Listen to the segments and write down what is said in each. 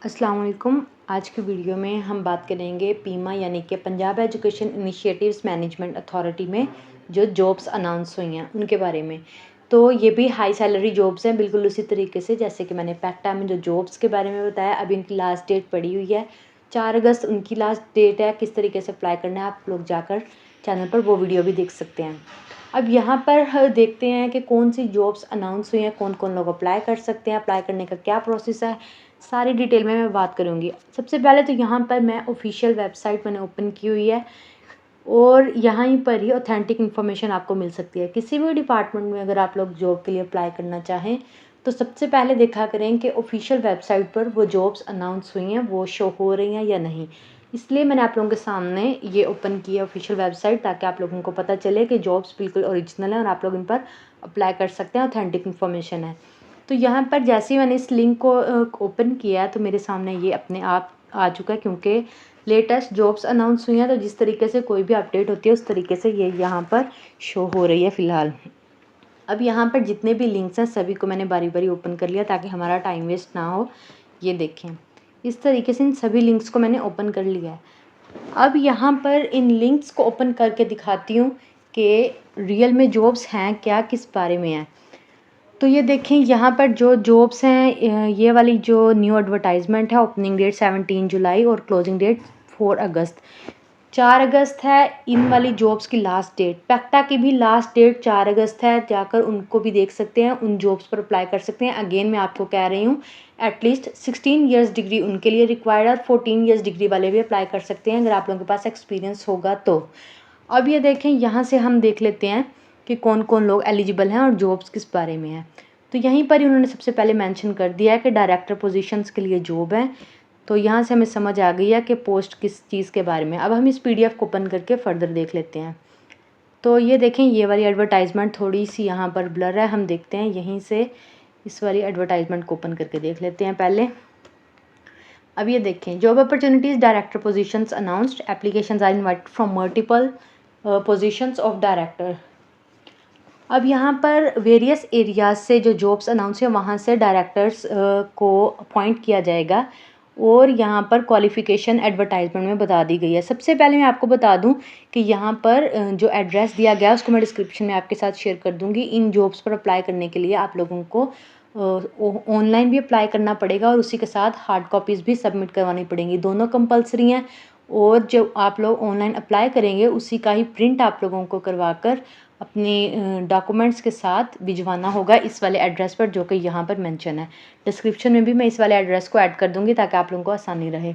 अस्सलाम वालेकुम। आज की वीडियो में हम बात करेंगे पीमा यानी कि Punjab education initiatives management authority में जो जॉब्स अनाउंस हुई हैं उनके बारे में। तो ये भी हाई सैलरी जॉब्स हैं, बिल्कुल उसी तरीके से जैसे कि मैंने पैक्टा में जो जॉब्स के बारे में बताया। अभी इनकी लास्ट डेट पड़ी हुई है, 4 अगस्त उनकी लास्ट डेट है। किस तरीके से अप्लाई करना है आप लोग जाकर चैनल पर वो वीडियो भी देख सकते हैं। अब यहाँ पर देखते हैं कि कौन सी जॉब्स अनाउंस हुई हैं, कौन कौन लोग अप्लाई कर सकते हैं, अप्लाई करने का क्या प्रोसेस है, सारी डिटेल में मैं बात करूँगी। सबसे पहले तो यहाँ पर मैं ऑफिशियल वेबसाइट मैंने ओपन की हुई है और यहाँ पर ही ऑथेंटिक इन्फॉर्मेशन आपको मिल सकती है। किसी भी डिपार्टमेंट में अगर आप लोग जॉब के लिए अप्लाई करना चाहें तो सबसे पहले देखा करें कि ऑफिशियल वेबसाइट पर वो जॉब्स अनाउंस हुई हैं वो शो हो रही हैं या नहीं। इसलिए मैंने आप लोगों के सामने ये ओपन की है ऑफिशियल वेबसाइट, ताकि आप लोगों को पता चले कि जॉब्स बिल्कुल ओरिजिनल हैं और आप लोग इन पर अप्लाई कर सकते हैं, ऑथेंटिक इन्फॉर्मेशन है। तो यहाँ पर जैसे ही मैंने इस लिंक को ओपन किया तो मेरे सामने ये अपने आप आ चुका है, क्योंकि लेटेस्ट जॉब्स अनाउंस हुई हैं तो जिस तरीके से कोई भी अपडेट होती है उस तरीके से ये यहाँ पर शो हो रही है फ़िलहाल। अब यहाँ पर जितने भी लिंक्स हैं सभी को मैंने बारी बारी ओपन कर लिया ताकि हमारा टाइम वेस्ट ना हो। ये देखें, इस तरीके से इन सभी लिंक्स को मैंने ओपन कर लिया है। अब यहाँ पर इन लिंक्स को ओपन करके दिखाती हूँ कि रियल में जॉब्स हैं क्या, किस बारे में है। तो ये देखें, यहाँ पर जो जॉब्स हैं, ये वाली जो न्यू एडवर्टाइजमेंट है, ओपनिंग डेट 17 जुलाई और क्लोजिंग डेट 4 अगस्त। 4 अगस्त है इन वाली जॉब्स की लास्ट डेट। पैक्टा की भी लास्ट डेट 4 अगस्त है, जाकर उनको भी देख सकते हैं, उन जॉब्स पर अप्लाई कर सकते हैं। अगेन मैं आपको कह रही हूँ, एटलीस्ट 16 ईयर्स डिग्री उनके लिए रिक्वायर्ड है और 14 ईयर्स डिग्री वाले भी अप्लाई कर सकते हैं अगर आप लोगों के पास एक्सपीरियंस होगा तो। अब ये देखें, यहाँ से हम देख लेते हैं कि कौन कौन लोग एलिजिबल हैं और जॉब्स किस बारे में है। तो यहीं पर ही उन्होंने सबसे पहले मेंशन कर दिया है कि डायरेक्टर पोजीशंस के लिए जॉब है। तो यहाँ से हमें समझ आ गई है कि पोस्ट किस चीज़ के बारे में। अब हम इस पीडीएफ को ओपन करके फर्दर देख लेते हैं। तो ये देखें, ये वाली एडवर्टाइजमेंट थोड़ी सी यहाँ पर ब्लर है, हम देखते हैं यहीं से इस वाली एडवर्टाइजमेंट को ओपन करके देख लेते हैं पहले। अब ये देखें, job opportunities director positions announced, applications are invited from multiple positions of director. अब यहाँ पर वेरियस एरियाज से जो जॉब्स अनाउंस है वहाँ से डायरेक्टर्स को अपॉइंट किया जाएगा और यहाँ पर क्वालिफ़िकेशन एडवर्टाइजमेंट में बता दी गई है। सबसे पहले मैं आपको बता दूँ कि यहाँ पर जो एड्रेस दिया गया है उसको मैं डिस्क्रिप्शन में आपके साथ शेयर कर दूँगी। इन जॉब्स पर अप्लाई करने के लिए आप लोगों को ऑनलाइन भी अप्लाई करना पड़ेगा और उसी के साथ हार्ड कॉपीज़ भी सबमिट करवानी पड़ेंगी, दोनों कंपलसरी हैं। और जो आप लोग ऑनलाइन अप्लाई करेंगे उसी का ही प्रिंट आप लोगों को करवा कर अपने डॉक्यूमेंट्स के साथ भिजवाना होगा इस वाले एड्रेस पर, जो कि यहाँ पर मेंशन है। डिस्क्रिप्शन में भी मैं इस वाले एड्रेस को ऐड कर दूँगी ताकि आप लोगों को आसानी रहे।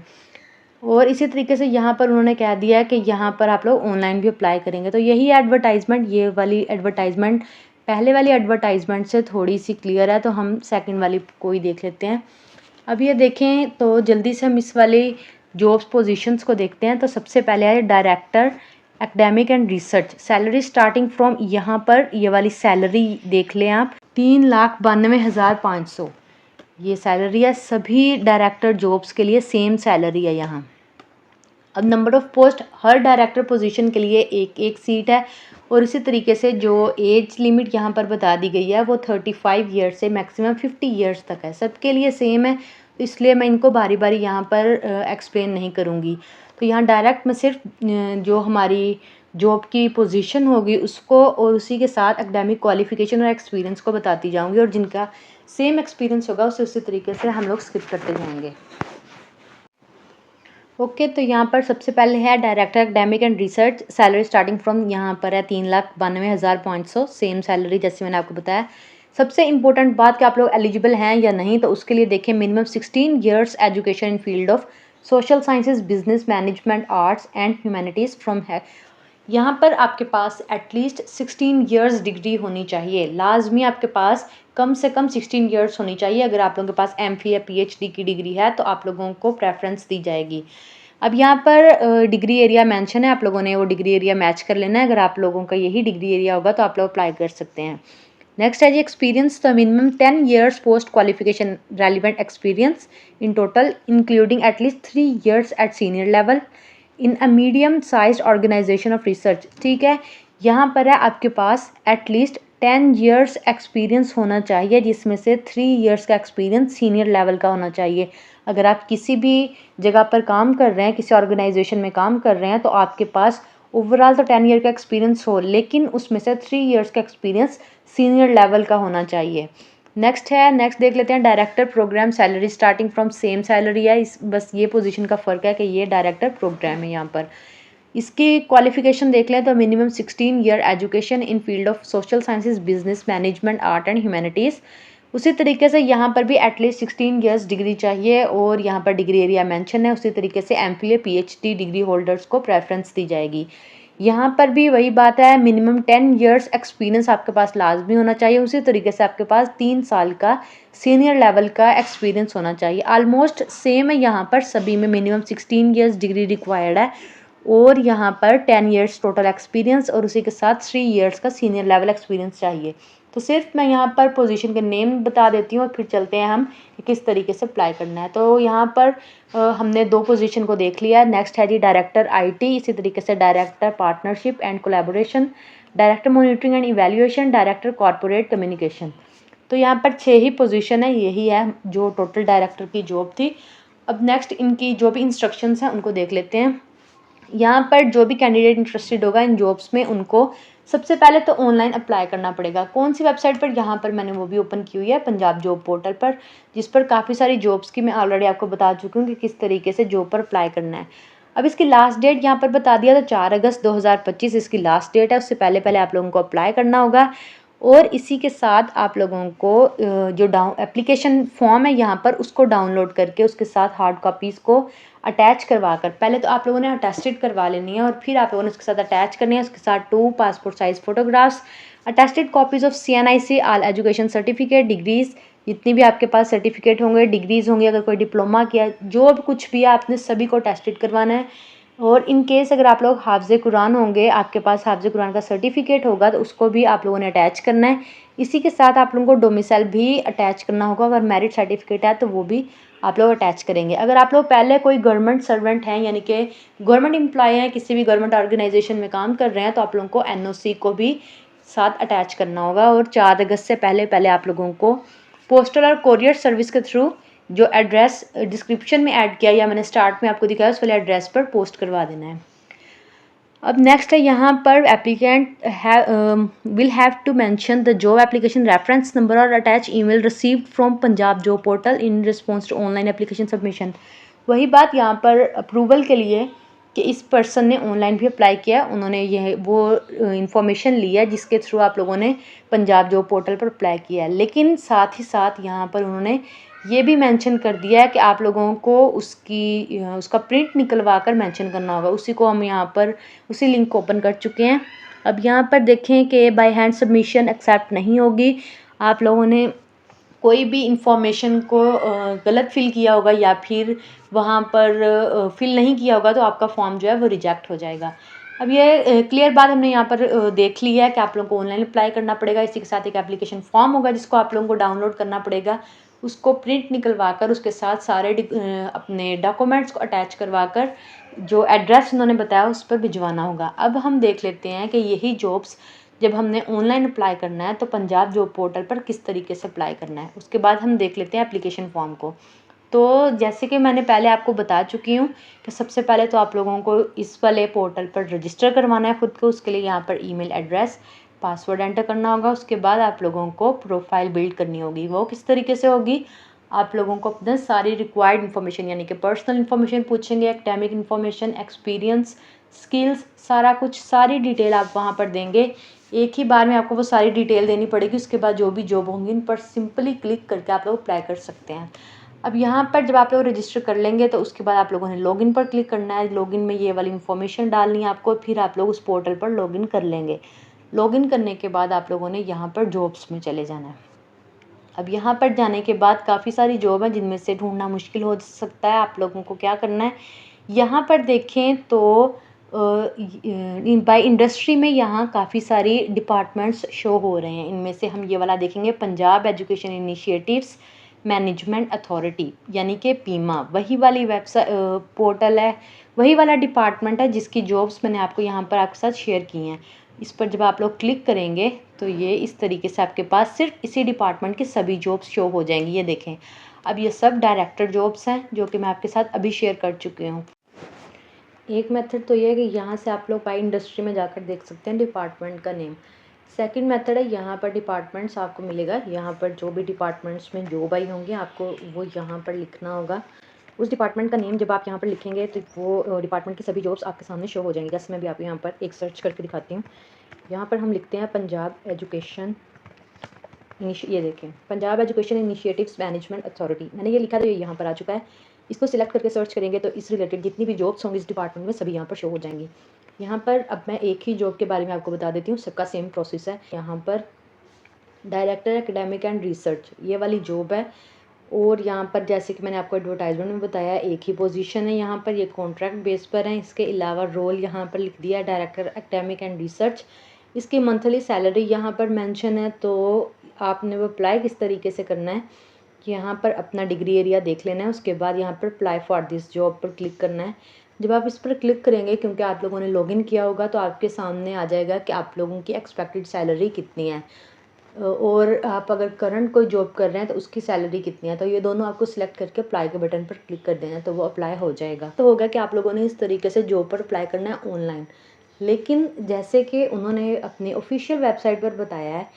और इसी तरीके से यहाँ पर उन्होंने कह दिया है कि यहाँ पर आप लोग ऑनलाइन भी अप्लाई करेंगे। तो यही एडवर्टाइजमेंट, ये वाली एडवर्टाइजमेंट पहले वाली एडवर्टाइजमेंट से थोड़ी सी क्लियर है, तो हम सेकंड वाली को ही देख लेते हैं। अब ये देखें, तो जल्दी से हम इस वाली जॉब्स पोजीशंस को देखते हैं। तो सबसे पहले है director academic and research. Salary starting from, यहाँ पर ये वाली सैलरी देख लें आप, 3,92,500 ये सैलरी है। सभी डायरेक्टर जॉब्स के लिए सेम सैलरी है यहाँ। अब number of post, her director position के लिए एक एक सीट है और इसी तरीके से जो एज लिमिट यहाँ पर बता दी गई है वो 35 ईयर्स से मैक्सिमम 50 ईयर्स तक है, सबके लिए सेम है। तो इसलिए मैं इनको बारी बारी यहाँ पर एक्सप्लेन नहीं करूँगी। तो यहाँ डायरेक्ट मैं सिर्फ जो हमारी जॉब की पोजीशन होगी उसको और उसी के साथ एकेडमिक क्वालिफिकेशन और एक्सपीरियंस को बताती जाऊँगी, और जिनका सेम एक्सपीरियंस होगा उसे उसी तरीके से हम लोग स्किप करते जाएंगे। ओके, तो यहाँ पर सबसे पहले है director academic and research. Salary starting from, यहाँ पर है 3,92,500, सेम सैलरी जैसे मैंने आपको बताया। सबसे इंपॉर्टेंट बात कि आप लोग एलिजिबल हैं या नहीं, तो उसके लिए देखें, minimum 16 years education in field of social sciences, business management, arts and humanities from है। यहाँ पर आपके पास एटलीस्ट 16 ईयर्स डिग्री होनी चाहिए, लाजमी आपके पास कम से कम 16 ईयर्स होनी चाहिए। अगर आप लोगों के पास एमफिल या पीएचडी की डिग्री है तो आप लोगों को प्रेफरेंस दी जाएगी। अब यहाँ पर डिग्री एरिया मेंशन है, आप लोगों ने वो डिग्री एरिया मैच कर लेना है। अगर आप लोगों का यही डिग्री एरिया होगा तो आप लोग अप्लाई कर सकते हैं। नेक्स्ट है जी एक्सपीरियंस। तो minimum 10 years post qualification relevant experience in total, including at least 3 years at senior level in a medium size organisation of research. ठीक है, यहाँ पर है आपके पास एटलीस्ट 10 ईयर्स एक्सपीरियंस होना चाहिए, जिसमें से 3 ईयर्स का एक्सपीरियंस सीनियर लेवल का होना चाहिए। अगर आप किसी भी जगह पर काम कर रहे हैं, किसी ऑर्गेनाइजेशन में काम कर रहे हैं, तो आपके पास ओवरऑल तो 10 ईयर का एक्सपीरियंस हो, लेकिन उसमें से 3 ईयर्स का एक्सपीरियंस सीनियर लेवल का होना चाहिए। नेक्स्ट देख लेते हैं director programme salary starting from same salary है। बस ये पोजीशन का फ़र्क है कि ये डायरेक्टर प्रोग्राम है यहाँ पर। इसकी क्वालिफिकेशन देख लें तो minimum 16 year education in field of social sciences, business management, art and humanities. उसी तरीके से यहाँ पर भी एटलीस्ट 16 ईयर्स डिग्री चाहिए और यहाँ पर डिग्री एरिया मेंशन है। उसी तरीके से MPA PhD डिग्री होल्डर्स को प्रेफरेंस दी जाएगी। यहाँ पर भी वही बात है, मिनिमम 10 ईयर्स एक्सपीरियंस आपके पास लाजमी होना चाहिए। उसी तरीके से आपके पास 3 साल का सीनियर लेवल का एक्सपीरियंस होना चाहिए। ऑलमोस्ट सेम है, यहाँ पर सभी में मिनिमम 16 ईयर्स डिग्री रिक्वायर्ड है और यहाँ पर 10 ईयर्स टोटल एक्सपीरियंस और उसी के साथ 3 ईयर्स का सीनियर लेवल एक्सपीरियंस चाहिए। तो सिर्फ मैं यहाँ पर पोजीशन के नेम बता देती हूँ और फिर चलते हैं हम कि किस तरीके से अप्लाई करना है। तो यहाँ पर हमने 2 पोजीशन को देख लिया। नेक्स्ट है जी डायरेक्टर IT, इसी तरीके से director partnership and collaboration, director monitoring and evaluation, director corporate communication. तो यहाँ पर 6 ही पोजीशन है, यही है जो टोटल डायरेक्टर की जॉब थी। अब नेक्स्ट इनकी जो भी इंस्ट्रक्शंस हैं उनको देख लेते हैं। यहाँ पर जो भी कैंडिडेट इंटरेस्टेड होगा इन जॉब्स में, उनको सबसे पहले तो ऑनलाइन अप्लाई करना पड़ेगा। कौन सी वेबसाइट पर, यहाँ पर मैंने वो भी ओपन की हुई है, पंजाब जॉब पोर्टल पर, जिस पर काफ़ी सारी जॉब्स की मैं ऑलरेडी आपको बता चुकी हूँ कि किस तरीके से जॉब पर अप्लाई करना है। अब इसकी लास्ट डेट यहाँ पर बता दिया, तो 4 अगस्त 2025 इसकी लास्ट डेट है। उससे पहले पहले आप लोगों को अप्लाई करना होगा और इसी के साथ आप लोगों को जो एप्लीकेशन फॉर्म है यहाँ पर, उसको डाउनलोड करके उसके साथ हार्ड कॉपीज़ को अटैच करवा कर, पहले तो आप लोगों ने अटेस्टेड करवा लेनी है और फिर आप लोगों ने उसके साथ अटैच करनी है। उसके साथ 2 passport size photographs, attested copies of CNIC all education certificate, degrees, जितनी भी आपके पास सर्टिफिकेट होंगे, डिग्रीज़ होंगी, अगर कोई डिप्लोमा किया, जो भी कुछ भी है आपने सभी को अटेस्टेड करवाना है। और इन केस अगर आप लोग हाफ़िज़ कुरान होंगे, आपके पास हाफ़िज़ कुरान का सर्टिफिकेट होगा, तो उसको भी आप लोगों ने अटैच करना है। इसी के साथ आप लोगों को डोमिसाइल भी अटैच करना होगा। अगर मैरिड सर्टिफिकेट है तो वो भी आप लोग अटैच करेंगे। अगर आप लोग पहले कोई गवर्नमेंट सर्वेंट हैं, यानी कि गवर्नमेंट एम्प्लॉय हैं, किसी भी गवर्नमेंट ऑर्गेनाइजेशन में काम कर रहे हैं, तो आप लोगों को NOC को भी साथ अटैच करना होगा। और 4 अगस्त से पहले पहले आप लोगों को पोस्टल और कोरियर सर्विस के थ्रू जो एड्रेस डिस्क्रिप्शन में ऐड किया या मैंने स्टार्ट में आपको दिखाया, उस वाले एड्रेस पर पोस्ट करवा देना है। अब नेक्स्ट है यहाँ पर applicant will have to mention the job application reference number और attach email received from Punjab job portal in response to online application submission. वही बात यहाँ पर अप्रूवल के लिए कि इस पर्सन ने ऑनलाइन भी अप्लाई किया, उन्होंने यह वो इंफॉर्मेशन लिया जिसके थ्रू आप लोगों ने पंजाब जॉब पोर्टल पर अप्लाई किया है। लेकिन साथ ही साथ यहाँ पर उन्होंने ये भी मेंशन कर दिया है कि आप लोगों को उसका प्रिंट निकलवा कर मेंशन करना होगा। उसी को हम यहाँ पर उसी लिंक को ओपन कर चुके हैं। अब यहाँ पर देखें कि बाय हैंड सबमिशन एक्सेप्ट नहीं होगी। आप लोगों ने कोई भी इंफॉर्मेशन को गलत फिल किया होगा या फिर वहाँ पर फिल नहीं किया होगा, तो आपका फॉर्म जो है वो रिजेक्ट हो जाएगा। अब ये क्लियर बात हमने यहाँ पर देख ली है कि आप लोगों को ऑनलाइन अप्लाई करना पड़ेगा। इसी के साथ एक एप्लीकेशन फॉर्म होगा जिसको आप लोगों को डाउनलोड करना पड़ेगा, उसको प्रिंट निकलवा कर उसके साथ सारे अपने डॉक्यूमेंट्स को अटैच करवा कर जो एड्रेस उन्होंने बताया उस पर भिजवाना होगा। अब हम देख लेते हैं कि यही जॉब्स जब हमने ऑनलाइन अप्लाई करना है तो पंजाब जॉब पोर्टल पर किस तरीके से अप्लाई करना है। उसके बाद हम देख लेते हैं एप्लीकेशन फॉर्म को। तो जैसे कि मैंने पहले आपको बता चुकी हूँ कि सबसे पहले तो आप लोगों को इस वाले पोर्टल पर रजिस्टर करवाना है खुद को। उसके लिए यहाँ पर ईमेल एड्रेस, पासवर्ड एंटर करना होगा। उसके बाद आप लोगों को प्रोफाइल बिल्ड करनी होगी। वो किस तरीके से होगी, आप लोगों को अपने सारी रिक्वायर्ड इन्फॉर्मेशन यानी कि पर्सनल इन्फॉर्मेशन पूछेंगे, एकेडमिक इन्फॉर्मेशन, एक्सपीरियंस, स्किल्स, सारा कुछ, सारी डिटेल आप वहाँ पर देंगे। एक ही बार में आपको वो सारी डिटेल देनी पड़ेगी। उसके बाद जो भी जॉब होंगी इन पर सिंपली क्लिक करके आप लोग अप्लाई कर सकते हैं। अब यहाँ पर जब आप लोग रजिस्टर कर लेंगे तो उसके बाद आप लोगों ने लॉगिन पर क्लिक करना है। लॉगिन में ये वाली इन्फॉर्मेशन डालनी है आपको, फिर आप लोग उस पोर्टल पर लॉगिन कर लेंगे। लॉगिन करने के बाद आप लोगों ने यहाँ पर जॉब्स में चले जाना है। अब यहाँ पर जाने के बाद काफ़ी सारी जॉब है जिनमें से ढूंढना मुश्किल हो सकता है। आप लोगों को क्या करना है, यहाँ पर देखें तो बाय इंडस्ट्री में यहाँ काफ़ी सारी डिपार्टमेंट्स शो हो रहे हैं। इनमें से हम ये वाला देखेंगे, Punjab education initiatives management authority यानी कि पीमा। वही वाली वेबसाइट पोर्टल है, वही वाला डिपार्टमेंट है जिसकी जॉब्स मैंने आपको यहाँ पर आपके साथ शेयर की हैं। इस पर जब आप लोग क्लिक करेंगे तो ये इस तरीके से आपके पास सिर्फ इसी डिपार्टमेंट की सभी जॉब्स शो हो जाएंगी। ये देखें, अब ये सब डायरेक्टर जॉब्स हैं जो कि मैं आपके साथ अभी शेयर कर चुकी हूँ। एक मेथड तो ये है कि यहाँ से आप लोग बाई इंडस्ट्री में जाकर देख सकते हैं डिपार्टमेंट का नेम। सेकंड मेथड है, यहाँ पर डिपार्टमेंट्स आपको मिलेगा, यहाँ पर जो भी डिपार्टमेंट्स में जॉब आई होंगी आपको वो यहाँ पर लिखना होगा। उस डिपार्टमेंट का नेम जब आप यहाँ पर लिखेंगे तो वो डिपार्टमेंट की सभी जॉब्स आपके सामने शो हो जाएंगी। जैसे मैं भी आप यहाँ पर एक सर्च करके दिखाती हूँ। यहाँ पर हम लिखते हैं पंजाब एजुकेशन ये देखें, Punjab education initiatives management authority, मैंने ये लिखा तो ये यहाँ पर आ चुका है। इसको सिलेक्ट करके सर्च करेंगे तो इस रिलेटेड जितनी भी जॉब्स होंगी इस डिपार्टमेंट में सभी यहाँ पर शो हो जाएंगी। यहाँ पर अब मैं एक ही जॉब के बारे में आपको बता देती हूँ, सबका सेम प्रोसेस है। यहाँ पर डायरेक्टर एकेडमिक एंड रिसर्च ये वाली जॉब है, और यहाँ पर जैसे कि मैंने आपको एडवर्टाइजमेंट में बताया एक ही पोजीशन है। यहाँ पर ये कॉन्ट्रैक्ट बेस पर है। इसके अलावा रोल यहाँ पर लिख दिया है डायरेक्टर एकेडमिक एंड रिसर्च। इसकी मंथली सैलरी यहाँ पर मेंशन है। तो आपने वो अप्लाई किस तरीके से करना है कि यहाँ पर अपना डिग्री एरिया देख लेना है, उसके बाद यहाँ पर अप्लाई फॉर दिस जॉब पर क्लिक करना है। जब आप इस पर क्लिक करेंगे, क्योंकि आप लोगों ने लॉगिन किया होगा, तो आपके सामने आ जाएगा कि आप लोगों की एक्सपेक्टेड सैलरी कितनी है, और आप अगर करंट कोई जॉब कर रहे हैं तो उसकी सैलरी कितनी है। तो ये दोनों आपको सिलेक्ट करके अप्लाई के बटन पर क्लिक कर देना है, तो वो अप्लाई हो जाएगा। तो होगा कि आप लोगों ने इस तरीके से जॉब पर अप्लाई करना है ऑनलाइन। लेकिन जैसे कि उन्होंने अपनी ऑफिशियल वेबसाइट पर बताया है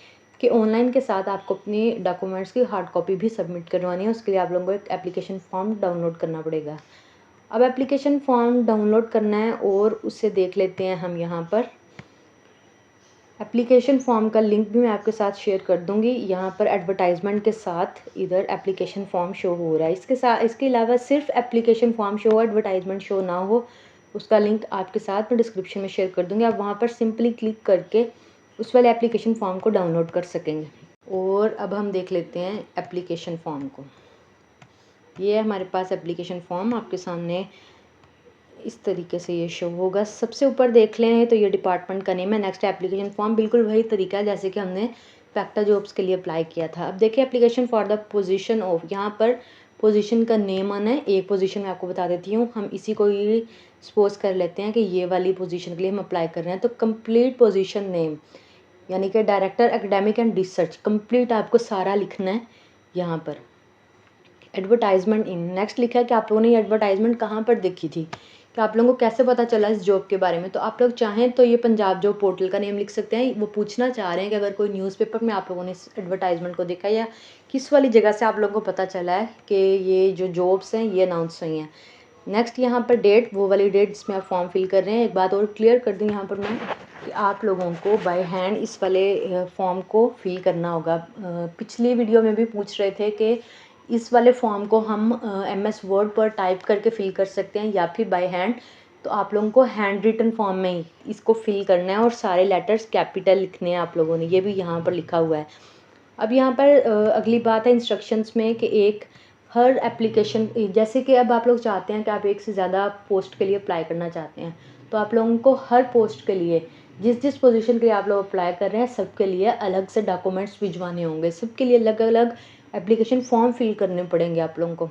कि ऑनलाइन के साथ आपको अपनी डॉक्यूमेंट्स की हार्ड कॉपी भी सबमिट करवानी है। उसके लिए आप लोगों को एक एप्लीकेशन फॉर्म डाउनलोड करना पड़ेगा। अब एप्लीकेशन फॉर्म डाउनलोड करना है और उसे देख लेते हैं हम। यहाँ पर एप्लीकेशन फॉर्म का लिंक भी मैं आपके साथ शेयर कर दूंगी। यहाँ पर एडवर्टाइजमेंट के साथ इधर एप्लीकेशन फॉर्म शो हो रहा है। इसके अलावा सिर्फ एप्लीकेशन फॉर्म शो हो, एडवर्टाइजमेंट शो ना हो, उसका लिंक आपके साथ मैं डिस्क्रिप्शन में शेयर कर दूँगी। आप वहाँ पर सिंपली क्लिक करके उस वाले एप्लीकेशन फॉर्म को डाउनलोड कर सकेंगे। और अब हम देख लेते हैं एप्लीकेशन फॉर्म को। ये है हमारे पास एप्लीकेशन फॉर्म, आपके सामने इस तरीके से ये शो होगा। सबसे ऊपर देख लें तो ये डिपार्टमेंट का नेम है। नेक्स्ट एप्लीकेशन फॉर्म, बिल्कुल वही तरीका है जैसे कि हमने फैक्टा जॉब्स के लिए अप्लाई किया था। अब देखिए application for the position of, यहाँ पर पोजीशन का नेम आना है। एक पोजीशन मैं आपको बता देती हूँ, हम इसी को ही सपोज कर लेते हैं कि ये वाली पोजीशन के लिए हम अप्लाई कर रहे हैं। तो कंप्लीट पोजीशन नेम यानी कि director academic and research, complete आपको सारा लिखना है। यहाँ पर एडवर्टाइजमेंट इन, नेक्स्ट लिखा है कि आप लोगों ने ये एडवर्टाइजमेंट कहाँ पर देखी थी, कि आप लोगों को कैसे पता चला इस जॉब के बारे में। तो आप लोग चाहें तो ये पंजाब जॉब पोर्टल का नेम लिख सकते हैं। वो पूछना चाह रहे हैं कि अगर कोई न्यूज़पेपर में आप लोगों ने इस एडवर्टाइजमेंट को देखा या किस वाली जगह से आप लोगों को पता चला है कि ये जो जॉब्स हैं ये अनाउंस हुई हैं। नेक्स्ट यहाँ पर डेट, वो वाली डेट जिसमें आप फॉर्म फिल कर रहे हैं। एक बात और क्लियर कर दूँ यहाँ पर मैं कि आप लोगों को बाय हैंड इस वाले फॉर्म को फिल करना होगा। पिछली वीडियो में भी पूछ रहे थे कि इस वाले फॉर्म को हम MS वर्ड पर टाइप करके फिल कर सकते हैं या फिर बाय हैंड। तो आप लोगों को हैंड रिटन फॉर्म में ही इसको फिल करना है और सारे लेटर्स कैपिटल लिखने हैं आप लोगों ने, ये भी यहाँ पर लिखा हुआ है। अब यहाँ पर अगली बात है इंस्ट्रक्शंस में कि एक हर एप्लीकेशन, जैसे कि अब आप लोग चाहते हैं कि आप एक से ज़्यादा पोस्ट के लिए अप्लाई करना चाहते हैं, तो आप लोगों को हर पोस्ट के लिए जिस जिस पोजीशन के लिए आप लोग अप्लाई कर रहे हैं सबके लिए अलग से डॉक्यूमेंट्स भिजवाने होंगे। सबके लिए अलग अलग एप्लीकेशन फॉर्म फिल करने पड़ेंगे आप लोगों को।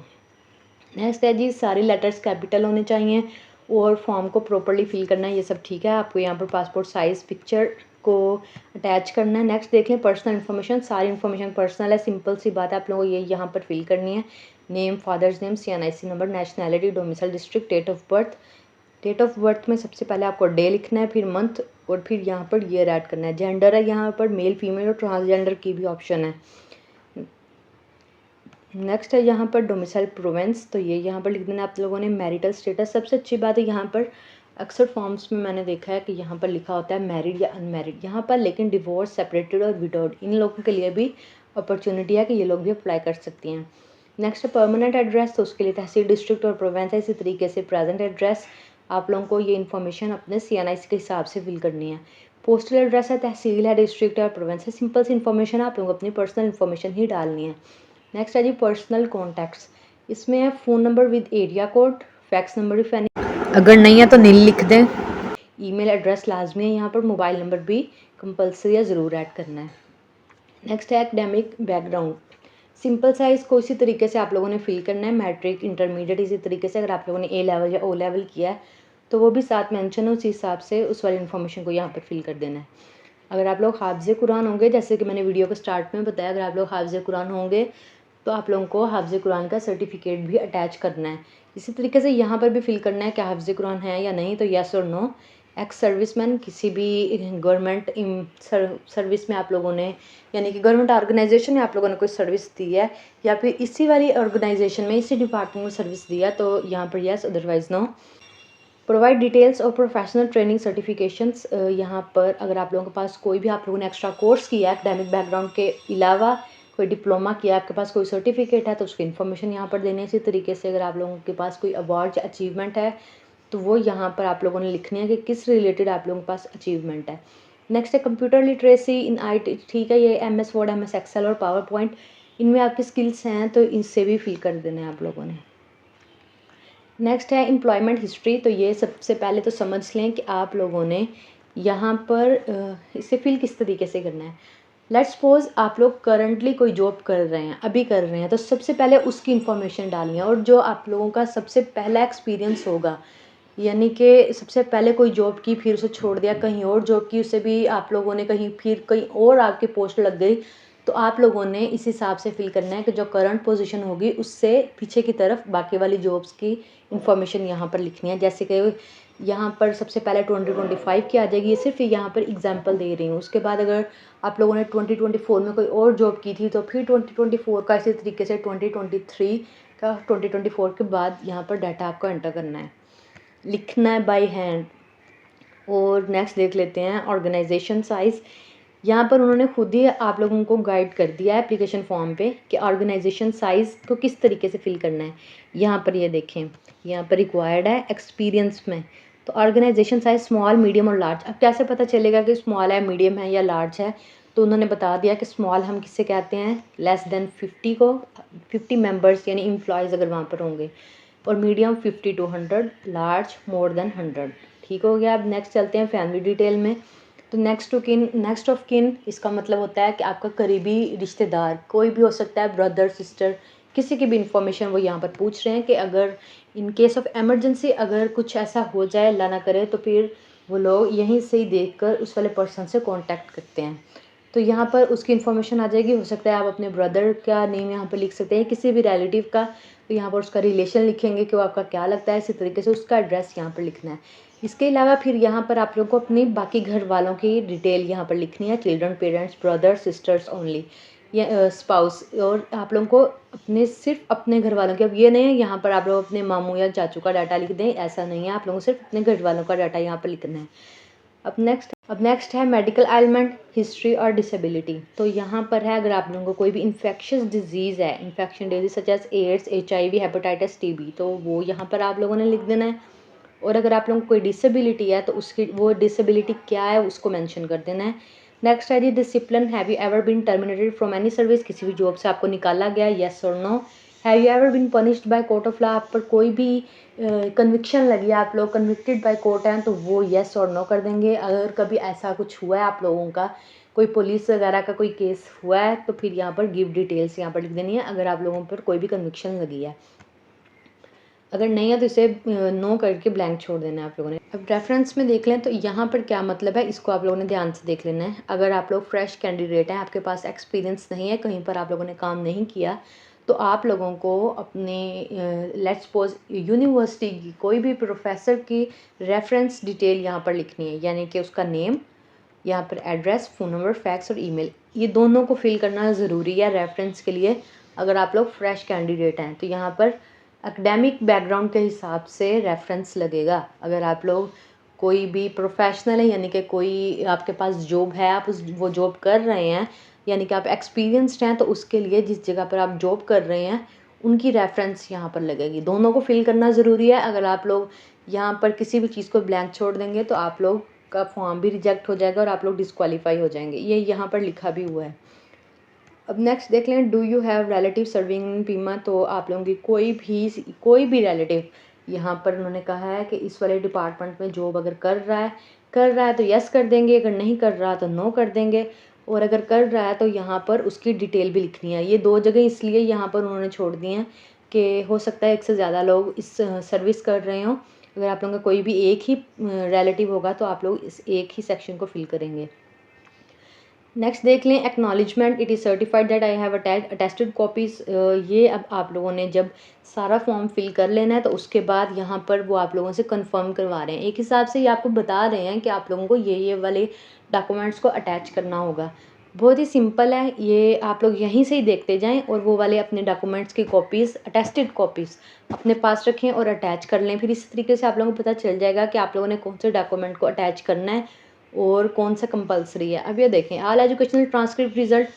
नेक्स्ट है जी, सारे लेटर्स कैपिटल होने चाहिए और फॉर्म को प्रॉपर्ली फिल करना है। ये सब ठीक है। आपको यहाँ पर पासपोर्ट साइज़ पिक्चर को अटैच करना है। नेक्स्ट देख लें पर्सनल इन्फॉर्मेशन, सारी इन्फॉर्मेशन पर्सनल है, सिंपल सी बात है। आप लोगों को ये यहाँ पर फिल करनी है। Name, father's name, CNIC number, nationality, domicile district, date of birth. Date of birth में सबसे पहले आपको डे लिखना है, फिर मंथ, और फिर यहाँ पर ईयर ऐड करना है। जेंडर है यहाँ पर मेल फीमेल और ट्रांसजेंडर की भी ऑप्शन है। नेक्स्ट है यहाँ पर डोमिसाइल प्रोवेंस, तो ये यहाँ पर लिख देना आप लोगों ने। मैरिटल स्टेटस, सबसे अच्छी बात है यहाँ पर अक्सर फॉर्म्स में मैंने देखा है कि यहाँ पर लिखा होता है मैरिड या अनमैरिड यहाँ पर, लेकिन डिवोर्स, सेपरेटेड और विडोड इन लोगों के लिए भी अपॉर्चुनिटी है कि ये लोग भी अप्लाई कर सकती हैं। नेक्स्ट है परमानेंट एड्रेस, तो उसके लिए तहसील, डिस्ट्रिक्ट और प्रोवेंस है। इसी तरीके से प्रेजेंट एड्रेस आप लोगों को ये इन्फॉर्मेशन अपने CNIC के हिसाब से फिल करनी है। पोस्टल एड्रेस है, तहसील है, डिस्ट्रिक्ट है और प्रोवेंस है। सिंपल सी इन्फॉर्मेशन आप लोगों को अपनी पर्सनल इन्फॉर्मेशन ही डालनी है। नेक्स्ट है जी पर्सनल कॉन्टैक्ट्स, इसमें है phone number with area code, fax number if any, अगर नहीं है तो नील लिख दें। ईमेल एड्रेस लाजमी है यहाँ पर, मोबाइल नंबर भी कंपलसरी या ज़रूर ऐड करना है। नेक्स्ट है एकेडमिक बैकग्राउंड, सिंपल सा इसको इसी तरीके से आप लोगों ने फिल करना है। मैट्रिक, इंटरमीडिएट, इसी तरीके से अगर आप लोगों ने A लेवल या O लेवल किया है तो वो भी साथ मेंशन है, उसी हिसाब से उस वाली इन्फॉर्मेशन को यहाँ पर फिल कर देना है। अगर आप लोग हाफ़िज़ कुरान होंगे, जैसे कि मैंने वीडियो के स्टार्ट में बताया, अगर आप लोग हाफ़िज़ कुरान होंगे तो आप लोगों को हाफ़िज़ कुरान का सर्टिफिकेट भी अटैच करना है। इसी तरीके से यहाँ पर भी फिल करना है कि हाफ़िज़ कुरान है या नहीं, तो येस और नो। एक्स सर्विसमैन, किसी भी गवर्नमेंट सर्विस में आप लोगों ने, यानी कि गवर्नमेंट ऑर्गेनाइजेशन में आप लोगों ने कोई सर्विस दी है या फिर इसी वाली ऑर्गेनाइजेशन में, इसी डिपार्टमेंट में सर्विस दी है, तो यहाँ पर yes, otherwise no. Provide details और प्रोफेशनल ट्रेनिंग सर्टिफिकेशंस, यहाँ पर अगर आप लोगों के पास कोई भी, आप लोगों ने एक्स्ट्रा कोर्स किया है एकेडमिक बैकग्राउंड के अलावा, कोई डिप्लोमा किया, आपके पास कोई सर्टिफिकेट है, तो उसकी इन्फॉर्मेशन यहाँ पर देनी है। इसी तरीके से अगर आप लोगों के पास कोई अवार्ड या अचीवमेंट है तो वो यहाँ पर आप लोगों ने लिखनी है कि किस रिलेटेड आप लोगों के पास अचीवमेंट है। नेक्स्ट है कंप्यूटर लिटरेसी इन IT, ठीक है, ये MS वर्ड, MS एक्सेल और पावर पॉइंट, इनमें आपकी स्किल्स हैं तो इससे भी फिल कर देना है आप लोगों ने। नेक्स्ट है एम्प्लॉयमेंट हिस्ट्री, तो ये सबसे पहले तो समझ लें कि आप लोगों ने यहाँ पर इसे फिल किस तरीके से करना है। लेट्स सपोज आप लोग करंटली कोई जॉब कर रहे हैं, अभी कर रहे हैं, तो सबसे पहले उसकी इन्फॉर्मेशन डालिए, और जो आप लोगों का सबसे पहला एक्सपीरियंस होगा, यानी कि सबसे पहले कोई जॉब की, फिर उसे छोड़ दिया, कहीं और जॉब की, उसे भी आप लोगों ने कहीं, फिर कहीं और आपकी पोस्ट लग गई, तो आप लोगों ने इस हिसाब से फिल करना है कि जो करंट पोजीशन होगी उससे पीछे की तरफ बाकी वाली जॉब्स की इंफॉर्मेशन यहाँ पर लिखनी है। जैसे कि यहाँ पर सबसे पहले 2025 की आ जाएगी, ये सिर्फ यहाँ पर एग्जांपल दे रही हूँ। उसके बाद अगर आप लोगों ने 2024 में कोई और जॉब की थी तो फिर 2024 का, इसी तरीके से 2023 का 2024 के बाद यहाँ पर डाटा आपको एंटर करना है, लिखना है बाय हैंड। और नेक्स्ट देख लेते हैं ऑर्गेनाइजेशन साइज़। यहाँ पर उन्होंने खुद ही आप लोगों को गाइड कर दिया है एप्लीकेशन फॉर्म पे कि ऑर्गेनाइजेशन साइज़ को किस तरीके से फिल करना है। यहाँ पर ये देखें, यहाँ पर रिक्वायर्ड है एक्सपीरियंस में, तो ऑर्गेनाइजेशन साइज़ स्मॉल, मीडियम और लार्ज। अब कैसे पता चलेगा कि स्मॉल है, मीडियम है या लार्ज है, तो उन्होंने बता दिया कि स्मॉल हम किससे कहते हैं, लेस देन 50 को, 50 मेंबर्स यानी एम्प्लॉयज़ अगर वहाँ पर होंगे, और medium 50 to 100, large more than 100। ठीक हो गया। अब नेक्स्ट चलते हैं फैमिली डिटेल में। तो नेक्स्ट ऑफ किन, इसका मतलब होता है कि आपका करीबी रिश्तेदार, कोई भी हो सकता है, ब्रदर, सिस्टर, किसी की भी इंफॉर्मेशन वो यहाँ पर पूछ रहे हैं कि अगर इन केस ऑफ एमरजेंसी अगर कुछ ऐसा हो जाए, अल्लाह ना करे, तो फिर वो लोग यहीं से ही देखकर उस वाले पर्सन से कांटेक्ट करते हैं। तो यहाँ पर उसकी इन्फॉर्मेशन आ जाएगी। हो सकता है आप अपने ब्रदर का नेम यहाँ पर लिख सकते हैं, किसी भी रिलेटिव का, तो यहाँ पर उसका रिलेशन लिखेंगे कि वो आपका क्या लगता है, इसी तरीके से उसका एड्रेस यहाँ पर लिखना है। इसके अलावा फिर यहाँ पर आप लोगों को अपनी बाकी घर वालों की डिटेल यहाँ पर लिखनी है, children, parents, brother, sisters only, या स्पाउस, और आप लोगों को अपने सिर्फ अपने घर वालों के, अब ये नहीं है यहाँ पर आप लोग अपने मामू या चाचू का डाटा लिख दें, ऐसा नहीं है, आप लोगों को सिर्फ अपने घर वालों का डाटा यहाँ पर लिखना है। अब नेक्स्ट है मेडिकल एलिमेंट, हिस्ट्री और डिसेबिलिटी। तो यहाँ पर है अगर आप लोगों को कोई भी इन्फेक्शियस डिजीज़ है, infection disease such as AIDS, HIV, hepatitis, TB, तो वो यहाँ पर आप लोगों ने लिख देना है। और अगर आप लोगों को कोई डिसेबिलिटी है तो उसकी, वो डिसेबिलिटी क्या है उसको मेंशन कर देना है। नेक्स्ट है जी discipline, have you ever been terminated from any service, किसी भी जॉब से आपको निकाला गया, येस और no. Have you ever been punished by court of law, आप पर कोई भी कन्विक्शन लगी है, आप लोग कन्विक्टेड बाय कोर्ट हैं, तो वो येस और नो कर देंगे। अगर कभी ऐसा कुछ हुआ है आप लोगों का, कोई पुलिस वगैरह का कोई केस हुआ है, तो फिर यहाँ पर गिव डिटेल्स यहाँ पर लिख देनी है, अगर आप लोगों पर कोई भी कन्विक्शन लगी है। अगर नहीं है तो इसे नो करके ब्लैंक छोड़ देना है आप लोगों ने। अब रेफरेंस में देख लें तो यहाँ पर क्या मतलब है, इसको आप लोगों ने ध्यान से देख लेना है। अगर आप लोग फ्रेश कैंडिडेट हैं, आपके पास एक्सपीरियंस नहीं है, कहीं पर आप लोगों ने काम नहीं किया, तो आप लोगों को अपने लेट्स सपोज यूनिवर्सिटी की कोई भी प्रोफेसर की रेफरेंस डिटेल यहाँ पर लिखनी है, यानी कि उसका नेम, यहाँ पर एड्रेस, फ़ोन नंबर, फैक्स और ईमेल, ये दोनों को फिल करना ज़रूरी है रेफरेंस के लिए। अगर आप लोग फ्रेश कैंडिडेट हैं तो यहाँ पर एकेडमिक बैकग्राउंड के हिसाब से रेफरेंस लगेगा। अगर आप लोग कोई भी प्रोफेशनल है, यानी कि कोई आपके पास जॉब है, आप वो जॉब कर रहे हैं, यानी कि आप एक्सपीरियंसड हैं, तो उसके लिए जिस जगह पर आप जॉब कर रहे हैं उनकी रेफरेंस यहाँ पर लगेगी। दोनों को फिल करना ज़रूरी है। अगर आप लोग यहाँ पर किसी भी चीज़ को ब्लैंक छोड़ देंगे तो आप लोग का फॉर्म भी रिजेक्ट हो जाएगा और आप लोग डिस्क्वालीफाई हो जाएंगे, ये यहाँ पर लिखा भी हुआ है। अब नेक्स्ट देख लें, do you have relative serving in Pima, तो आप लोगों की कोई भी रिलेटिव, यहाँ पर उन्होंने कहा है कि इस वाले डिपार्टमेंट में जॉब अगर कर रहा है तो यस कर देंगे, अगर नहीं कर रहा तो नो कर देंगे, और अगर कर रहा है तो यहाँ पर उसकी डिटेल भी लिखनी है। ये दो जगह इसलिए यहाँ पर उन्होंने छोड़ दी हैं कि हो सकता है एक से ज़्यादा लोग इस सर्विस कर रहे हों। अगर आप लोगों का कोई भी एक ही रिलेटिव होगा तो आप लोग इस एक ही सेक्शन को फिल करेंगे। नेक्स्ट देख लें acknowledgement, it is certified that I have attested copies. ये अब आप लोगों ने जब सारा फॉर्म फिल कर लेना है तो उसके बाद यहाँ पर वो आप लोगों से कंफर्म करवा रहे हैं। एक हिसाब से ये आपको बता रहे हैं कि आप लोगों को ये वाले डॉक्यूमेंट्स को अटैच करना होगा। बहुत ही सिंपल है, ये आप लोग यहीं से ही देखते जाएं और वो वाले अपने डॉक्यूमेंट्स की कॉपीज़, अटेस्टेड कॉपीज़ अपने पास रखें और अटैच कर लें। फिर इस तरीके से आप लोगों को पता चल जाएगा कि आप लोगों ने कौन से डॉक्यूमेंट को अटैच करना है और कौन सा कंपलसरी है। अब ये देखें, ऑल एजुकेशनल ट्रांसक्रिप्ट रिजल्ट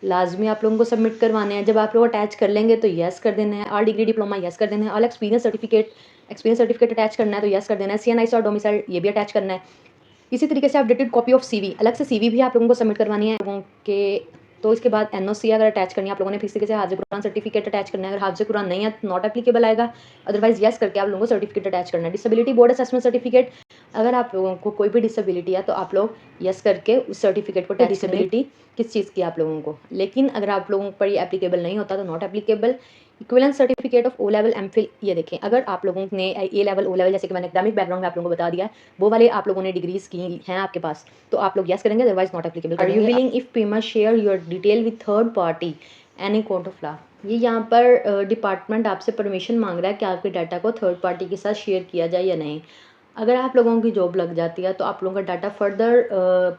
लाजमी आप लोगों को सबमिट करवाने हैं। जब आप लोग अटैच कर लेंगे तो येस कर देना है। ऑल डिग्री डिप्लोमा येस कर देना है। ऑल एक्सपीरियंस सर्टिफिकेट अटैच करना है तो येस कर देना है। CNIC और डोमिसाइल ये भी अटैच करना है। इसी तरीके से अपडेटेड कॉपी ऑफ CV, अलग से CV भी आप लोगों को सबमिट करवानी है लोगों के। तो इसके बाद NOC अगर अटैच करनी है आप लोगों ने, फिर इस तरीके से हाफिज़ कुरान सर्टिफिकेट अटैच करना है। अगर हाफिज़ कुरान नहीं है तो नॉट एप्लीकेबल आएगा, अदरवाइज येस करके आप लोगों को सर्टिफिकेट अटैच करना है। डिसेबिलिटी बोर्ड असेसमेंट सर्टिफिकेट, अगर आप लोगों को कोई भी डिसेबिलिटी है तो आप लोग येस करके उस सर्टिफिकेट को अटैच। डिसेबिलिटी किस चीज़ की आप लोगों को, लेकिन अगर आप लोगों पर ये एप्लीकेबल नहीं होता तो not applicable. Equivalent certificate of O level MPhil, ये देखें अगर आप लोगों ने A-लेवल O-लेवल जैसे कि मैंने एकेडमिक बैकग्राउंड में आप लोगों को बता दिया है, वो वाले आप लोगों ने डिग्रीज की हैं आपके पास तो आप लोग येस करेंगे, otherwise not applicable. Are you willing if PIMA share your detail with third party any court of law, ये यहाँ पर डिपार्टमेंट आपसे परमिशन मांग रहा है कि आपके डाटा को थर्ड पार्टी के साथ शेयर किया जाए या नहीं। अगर आप लोगों की जॉब लग जाती है तो आप लोगों का डाटा फर्दर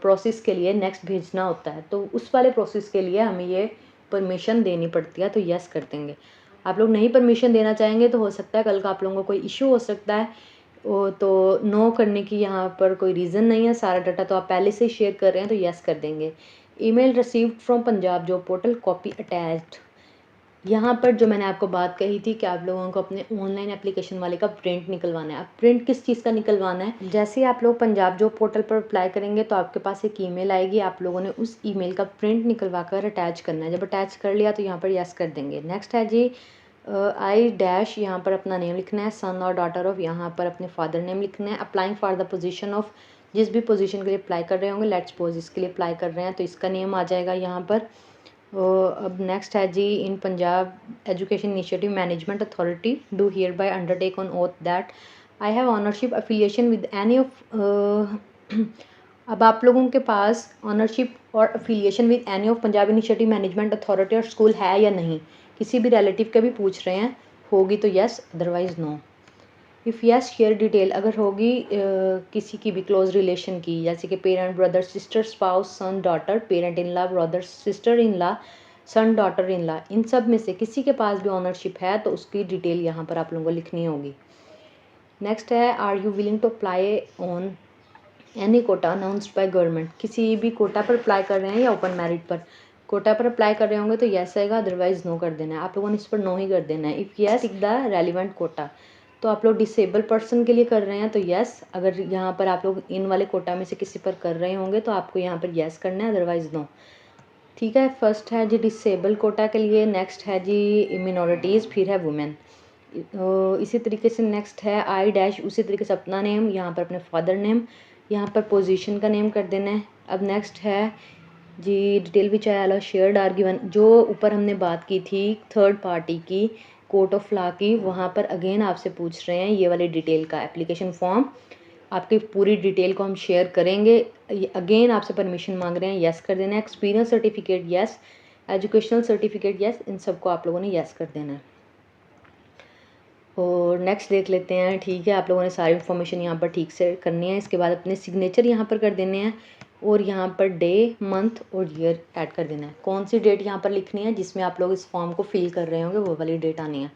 प्रोसेस के लिए नेक्स्ट भेजना होता है, तो उस वाले प्रोसेस के लिए हमें ये परमिशन देनी पड़ती है, तो यस कर देंगे। आप लोग नहीं परमिशन देना चाहेंगे तो हो सकता है कल का आप लोगों को कोई इशू हो सकता है, तो नो करने की यहाँ पर कोई रीज़न नहीं है। सारा डाटा तो आप पहले से ही शेयर कर रहे हैं तो यस कर देंगे। Email received from Punjab job portal copy attached, यहाँ पर जो मैंने आपको बात कही थी कि आप लोगों को अपने ऑनलाइन एप्लीकेशन वाले का प्रिंट निकलवाना है। अब प्रिंट किस चीज़ का निकलवाना है, जैसे ही आप लोग पंजाब जॉब पोर्टल पर अप्लाई करेंगे तो आपके पास एक ईमेल आएगी, आप लोगों ने उस ईमेल का प्रिंट निकलवा कर अटैच करना है। जब अटैच कर लिया तो यहाँ पर यस कर देंगे। नेक्स्ट है जी I- यहाँ पर अपना नेम लिखना है, सन और डॉटर ऑफ, यहाँ पर अपने फादर नेम लिखना है। Applying for the position of, जिस भी पोजीशन के लिए अप्लाई कर रहे होंगे, लेट्स सपोज इसके लिए अप्लाई कर रहे हैं तो इसका नेम आ जाएगा यहाँ पर। अब नेक्स्ट है जी, in Punjab education initiative management authority do hereby undertake on oath that I have ownership affiliation with any of. अब आप लोगों के पास ऑनरशिप और affiliation with any of Punjab initiative management authority और स्कूल है या नहीं, किसी भी रिलेटिव के भी पूछ रहे हैं। होगी तो yes, otherwise no. If yes share detail, अगर होगी किसी की भी क्लोज रिलेशन की, जैसे कि parent, brother, sister, spouse, son, daughter, parent in law, brother, sister in law, son, daughter in law, इन सब में से किसी के पास भी ऑनरशिप है तो उसकी डिटेल यहाँ पर आप लोगों को लिखनी होगी। नेक्स्ट है, are you willing to apply on any quota announced by government, किसी भी कोटा पर अप्लाई कर रहे हैं या ओपन मेरिट पर कोटा पर अप्लाई कर रहे होंगे तो यस आएगा, अदरवाइज नो कर देना है। आप लोगों ने इस पर नो ही कर देना है। If yes tick the relevant quota, तो आप लोग डिसेबल पर्सन के लिए कर रहे हैं तो यस, अगर यहाँ पर आप लोग इन वाले कोटा में से किसी पर कर रहे होंगे तो आपको यहाँ पर यस करना है, अदरवाइज नो। ठीक है, फर्स्ट है जी डिसेबल कोटा के लिए, नेक्स्ट है जी मिनॉरिटीज़, फिर है वुमेन। इसी तरीके से नेक्स्ट है I- उसी तरीके से अपना नेम, यहाँ पर अपने फादर नेम, यहाँ पर पोजीशन का नेम कर देना है। अब नेक्स्ट है जी detail which I allow shared are given, जो ऊपर हमने बात की थी थर्ड पार्टी की, कोर्ट ऑफ लॉ की, वहाँ पर अगेन आपसे पूछ रहे हैं ये वाली डिटेल का एप्लीकेशन फॉर्म, आपकी पूरी डिटेल को हम शेयर करेंगे। अगेन आपसे परमिशन मांग रहे हैं, येस कर देना है। Experience certificate yes, educational certificate yes, इन सबको आप लोगों ने येस कर देना है। और नेक्स्ट देख लेते हैं। ठीक है, आप लोगों ने सारी इन्फॉर्मेशन यहाँ पर ठीक से करनी है। इसके बाद अपने सिग्नेचर यहाँ पर कर देने हैं और यहाँ पर डे, मंथ और ईयर ऐड कर देना है। कौन सी डेट यहाँ पर लिखनी है जिसमें आप लोग इस फॉर्म को फिल कर रहे होंगे, वो वाली डेट आनी है।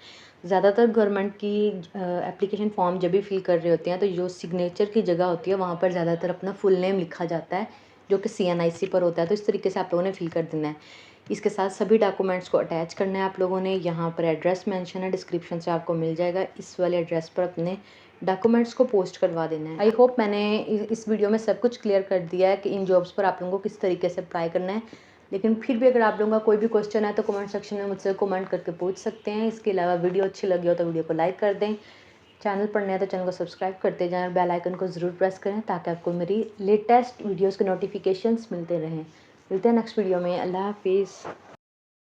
ज़्यादातर गवर्नमेंट की एप्लीकेशन फॉर्म जब भी फिल कर रहे होते हैं तो जो सिग्नेचर की जगह होती है वहाँ पर ज़्यादातर अपना फुल नेम लिखा जाता है, जो कि CNIC पर होता है। तो इस तरीके से आप लोगों ने फिल कर देना है। इसके साथ सभी डॉक्यूमेंट्स को अटैच करना है आप लोगों ने। यहाँ पर एड्रेस मेंशन है, डिस्क्रिप्शन से आपको मिल जाएगा। इस वाले एड्रेस पर अपने डॉक्यूमेंट्स को पोस्ट करवा देना है। आई होप मैंने इस वीडियो में सब कुछ क्लियर कर दिया है कि इन जॉब्स पर आप लोगों को किस तरीके से अप्लाई करना है। लेकिन फिर भी अगर आप लोगों का कोई भी क्वेश्चन है तो कमेंट सेक्शन में मुझसे कमेंट करके पूछ सकते हैं। इसके अलावा वीडियो अच्छी लगी हो तो वीडियो को लाइक कर दें, चैनल पर नए तो चैनल को सब्सक्राइब करते जाएं और बेल आइकन को ज़रूर प्रेस करें ताकि आपको मेरी लेटेस्ट वीडियोज़ के नोटिफिकेशंस मिलते रहें। मिलते हैं नेक्स्ट वीडियो में। अल्लाह हाफिज़।